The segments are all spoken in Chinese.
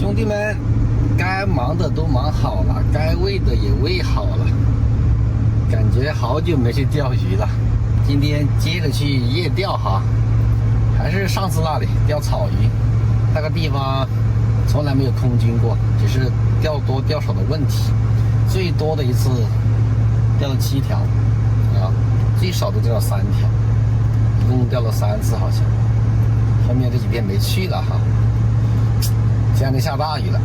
兄弟们该忙的都忙好了，该喂的也喂好了，感觉好久没去钓鱼了。今天接着去夜钓哈，还是上次那里钓草鱼，那个地方从来没有空军过，只是钓多钓少的问题。最多的一次钓了7条啊，最少的钓了3条，一共钓了3次好像。后面这几天没去了哈。这两天下大雨了，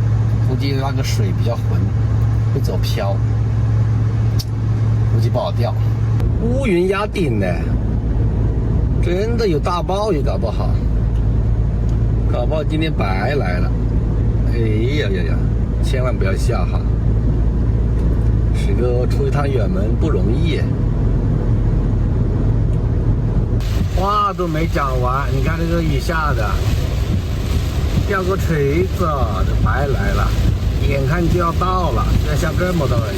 估计那个水比较浑，会走漂，估计不好钓。乌云压顶呢，真的有大暴雨，搞不好今天白来了。哎呀呀呀，千万不要下哈！师哥出一趟远门不容易。话都没讲完，你看这个雨下的，钓个锤子就白来了，眼看就要到了，居然下这么大的雨，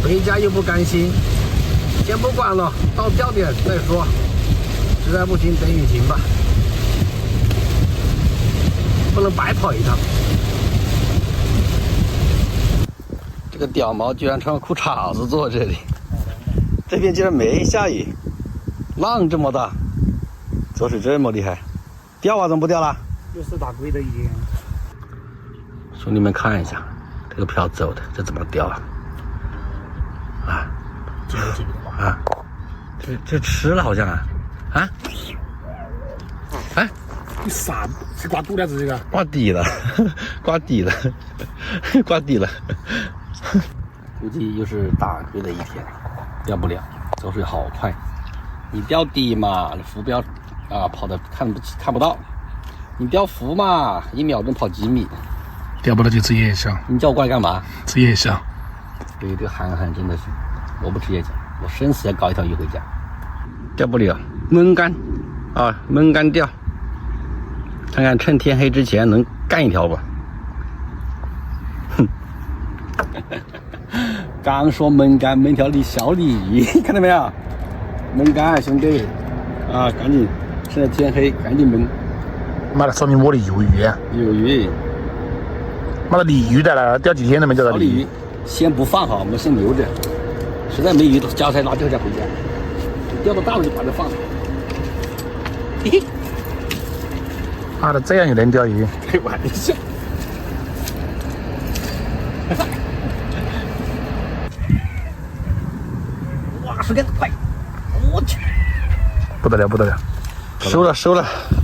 回家又不甘心，先不管了，到钓点再说，实在不行等雨停吧，不能白跑一趟。这个屌毛居然穿裤衩子坐这里，这边竟然没下雨，浪这么大，走水这么厉害，钓啊怎么不钓了？又是打龟的一天。兄弟们看一下，这个漂走的，这怎么钓啊？啊，这吃了好像啊，你啥？是挂肚了这个？挂底了，挂底了，挂底了。估计又是打龟的一天，钓不了，走水好快。你钓底嘛，浮标啊跑的看不到；你钓浮嘛，1秒钟跑几米。钓不到就吃夜宵。你叫我过来干嘛？吃夜宵。对，这个韩寒真的是，我不吃夜宵，我生死要搞一条鱼回家。钓不了，焖干啊，焖干钓。看看趁天黑之前能干一条吧。哼，刚说焖干，焖条小鲤鱼，看到没有？焖干，兄弟啊，赶紧趁着天黑赶紧焖。妈的，说明我的有鱼啊！有鱼。妈的，鲤鱼在那钓几天都没钓到鲤鱼。先不放好，我们先留着，实在没鱼交差拉钓下回家。钓到大了就把它放了。嘿嘿。妈的，这样也能钓鱼？开玩笑。哇，时间快！我去，不得了，不得了！收了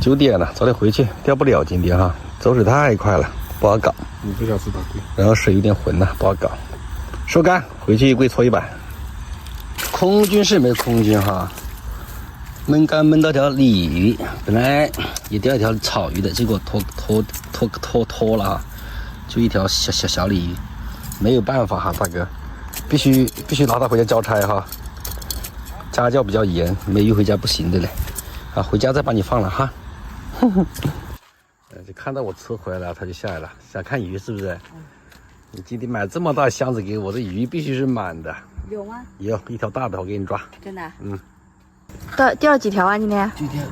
，9点了，早点回去，钓不了今天哈，走水太快了，不好搞。5个小时打龟，然后水有点浑了，不好搞。收竿，回去跪搓衣板。空军是没空军哈，焖干焖到条鲤鱼，本来也钓一条草鱼的，结果拖了哈，就一条小鲤鱼，没有办法哈，大哥，必须拿它回家交差哈，家教比较严，没鱼回家不行的嘞，啊，回家再把你放了哈。就看到我车回来了，他就下来了，想看鱼是不是？你今天买这么大箱子给我，这鱼必须是满的。有吗？有一条大的，我给你抓。真的？嗯。钓了几条啊？今天？今天，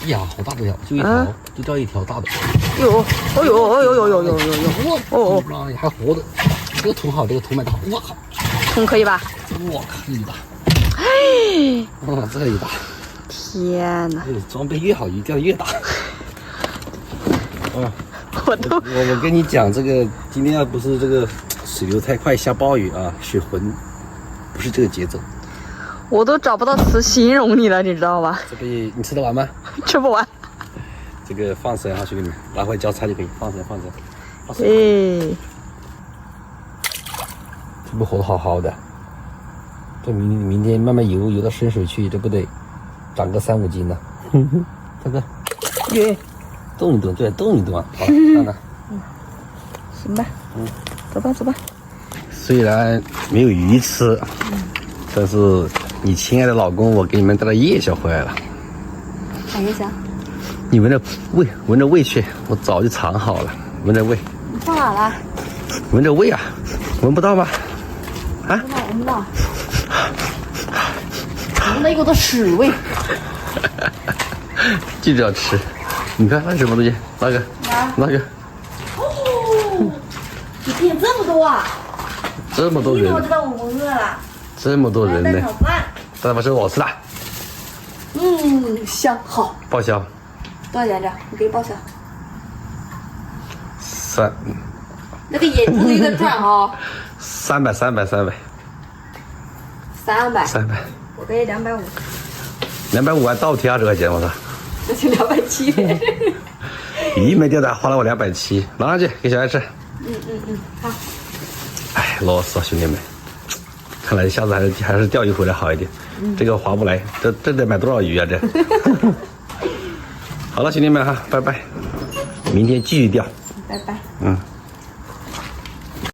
呀，好大的条，就一条，就钓一条大的。有，有，哦，还活的，这个桶好，这个桶买的好，我靠，桶可以吧？我靠，这一大。哎，哇，这一大。天哪！装备越好，鱼钓越大。啊。我跟你讲，这个今天要不是这个水流太快，下暴雨啊，水浑，不是这个节奏。我都找不到词形容你了，你知道吧？这个你吃得完吗？吃不完。这个放生哈，兄弟们，拿回交叉就可以放生。哎，这不活得好好的，这明天慢慢游到深水区，这不得长个3-5斤呢？大哥，耶！动一动，对，动一动啊！好，看看。行吧。走吧。虽然没有鱼吃，但是你亲爱的老公，我给你们带了夜宵回来了。啥夜宵？你闻着味去，我早就藏好了，闻着味。你放哪了？闻着味啊，闻不到吗？啊？闻不到。闻到一股子屎味。记着要吃。你看那是什么东西？那个，一天这么多啊！这么多人一我，知道我们饿了。这么多人呢蛋炒。饭，这他妈是我吃的，香好。报销多少钱这？我给你报销。那个眼珠子有点转哈。 300，300， 300，我给你250， 250还倒贴20块钱，我操！那就270。一没钓到，花了我270，拿上去给小孩吃。好。哎，啰嗦，兄弟们，看来下次还是钓鱼回来好一点。这个划不来，这得买多少鱼啊？这。好了，兄弟们哈，拜拜，明天继续钓。拜拜。嗯。